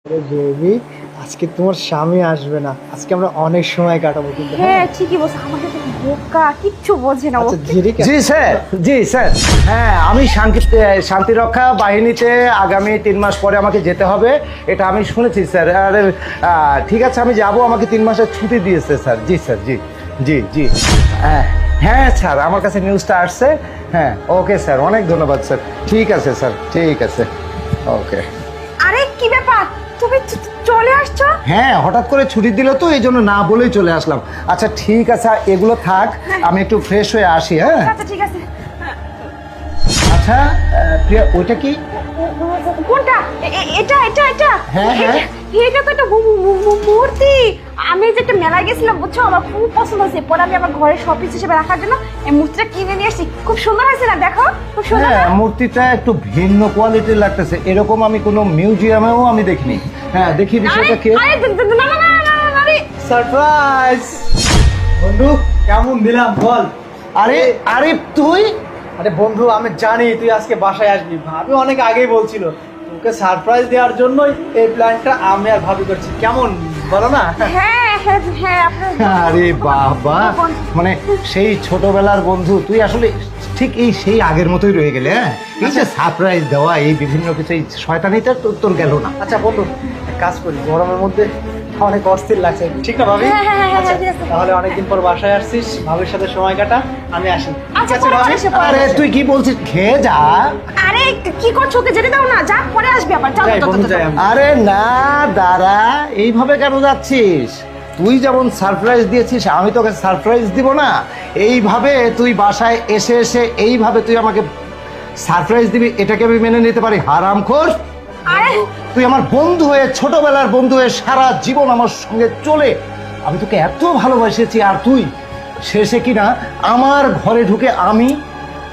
Baby, আজকে তোমার স্বামী আসবে না, আজকে আমরা অনেক সময় কাটাবো কিন্তু। হ্যাঁ ঠিকই বলছো, আমাকে তো বোকা কিচ্ছু বোঝে না ও। আচ্ছা ধীরে জি স্যার, জি স্যার। হ্যাঁ, আমি শান্তিরক্ষা বাহিনীতে আগামী 3 মাস পরে আমাকে যেতে হবে, এটা আমি শুনেছি স্যার। আর ঠিক আছে, আমি যাব, আমাকে 3 মাসের ছুটি দিয়েছে স্যার। জি স্যার, জি জি জি। হ্যাঁ হ্যাঁ স্যার, আমার কাছে নিউজটা আসছে। হ্যাঁ ওকে স্যার, অনেক ধন্যবাদ স্যার। ঠিক আছে স্যার, ঠিক আছে, ওকে। আরে কি ব্যাপার, তুমি চলে আসছো? হ্যাঁ, হঠাৎ করে ছুটি দিল তো, এই জন্য না বলেই চলে আসলাম। আচ্ছা ঠিক আছে, এগুলো থাক, আমি একটু ফ্রেশ হয়ে আসি। হ্যাঁ আচ্ছা ঠিক আছে। আচ্ছা প্রিয়া, ওইটা কি? কোনটা? এটা এটা এটা হ্যাঁ, হ্যাঁ। এটা তো একটা মূর্তি। আমি যে একটা মেলায় গেছিলাম বুঝছো, আমার খুব পছন্দ হয়েছে, পরে আমি আমার ঘরে শপিস হিসেবে রাখার জন্য এই মূর্তিটা কিনে নিয়ে আসছি। খুব সুন্দর হয়েছে না? দেখো খুব সুন্দর। হ্যাঁ, মূর্তিটা একটু ভিন্ন কোয়ালিটির লাগতেছে, এরকম আমি কোনো মিউজিয়ামেও আমি দেখিনি। হ্যাঁ দেখি বিষয়টা কি। আরে না না না না না আরে সারপ্রাইজ বন্ধু, কেমন দিলাম বল? আরে আরে তুই? আরে বন্ধু, আমি জানি তুই আজকে বাসায় আসবি, ভাবি অনেক আগেই বলছিল তোকে সারপ্রাইজ দেওয়ার জন্যই এই প্ল্যানটা আমি আর ভাবি করছি। কেমন বলো না? হ্যাঁ হ্যাঁ হ্যাঁ আপনার আরে বাবা, মানে সেই ছোটবেলার বন্ধু তুই, আসলে ঠিক সেই আগের মতোই রয়ে গেলে। হ্যাঁ, এই যে সারপ্রাইজ দেওয়া, এই বিভিন্ন কিছু, এই শয়তানিটা তোর গেল না। আচ্ছা বন্ধু, এক কাজ করি, গরমের মধ্যে অনেক অস্থির লাগছে, ঠিক না ভাবি? হ্যাঁ, হ্যাঁ, হ্যাঁ, আচ্ছা, ঠিক আছে। তাহলে অনেকদিন পর বাসায় আসছিস, ভাবির সাথে সময় কাটা, আমি আসি। আচ্ছা, ঠিক আছে পরে ভাবি? আসো, পরে আরে তুই কি বলছিস, খেয়ে যা। আরে কি করছো, ওকে যেতে দাও না, যা পরে আসবে আবার। চলো যাই তো বন্ধু, যাই আমি। আরে না দাঁড়া, এইভাবে কেন যাচ্ছিস? তুই যেমন সারপ্রাইজ দিয়েছিস, আমি তোকে সারপ্রাইজ দিব না? এইভাবে তুই বাসায় এসে এসে এইভাবে তুই আমাকে সারপ্রাইজ দিবি, এটাকে আমি মেনে নিতে পারি? হারামখোর! আরে তুই আমার বন্ধু হয়ে, ছোটবেলার বন্ধু হয়ে সারা জীবন আমার সঙ্গে চলে, আমি তোকে এত ভালোবাসেছি, আর তুই শেষে কিনা আমার ঘরে ঢুকে, আমি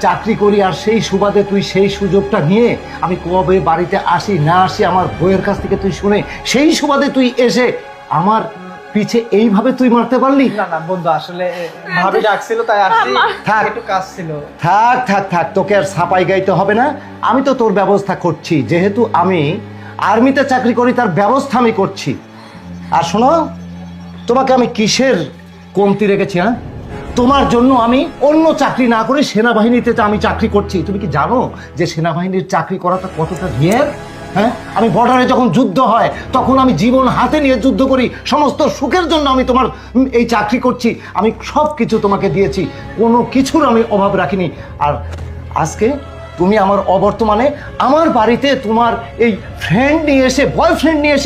চাকরি করি আর সেই সুবাদে তুই সেই সুযোগটা নিয়ে আমি কবে বাড়িতে আসি না আসি আমার বইয়ের কাছ থেকে তুই শুনে, সেই সুবাদে তুই এসে আমার পিছে এইভাবে তুই মারতে পারলি? না না বন্ধু, আসলে ভাবি ডাকছিল তাই আসছি, থাক। একটু কাজ ছিল। থাক থাক থাক, তোকে আর ছাপাই গাইতে হবে না, আমি তো তোর ব্যবস্থা করছি, যেহেতু আমি আর্মিতে চাকরি করি, তার ব্যবস্থা আমি করছি। আর শোনো, তোমাকে আমি কিসের কমতি রেখেছি? হ্যাঁ, তোমার জন্য আমি অন্য চাকরি না করে সেনাবাহিনীতে আমি চাকরি করছি। তুমি কি জানো যে সেনাবাহিনীর চাকরি করাটা কতটা ঢের? হ্যাঁ, আমি বর্ডারে যখন যুদ্ধ হয় তখন আমি জীবন হাতে নিয়ে যুদ্ধ করি, সমস্ত সুখের জন্য আমি তোমার এই চাকরি করছি। আমি সব কিছু তোমাকে দিয়েছি, কোনো কিছুর আমি অভাব রাখিনি। আর আজকে তুমি আমার অবর্তমানে আমার বাড়িতে তোমার এই ফ্রেন্ড নিয়ে এসে, বয়ফ্রেন্ড নিয়ে এসে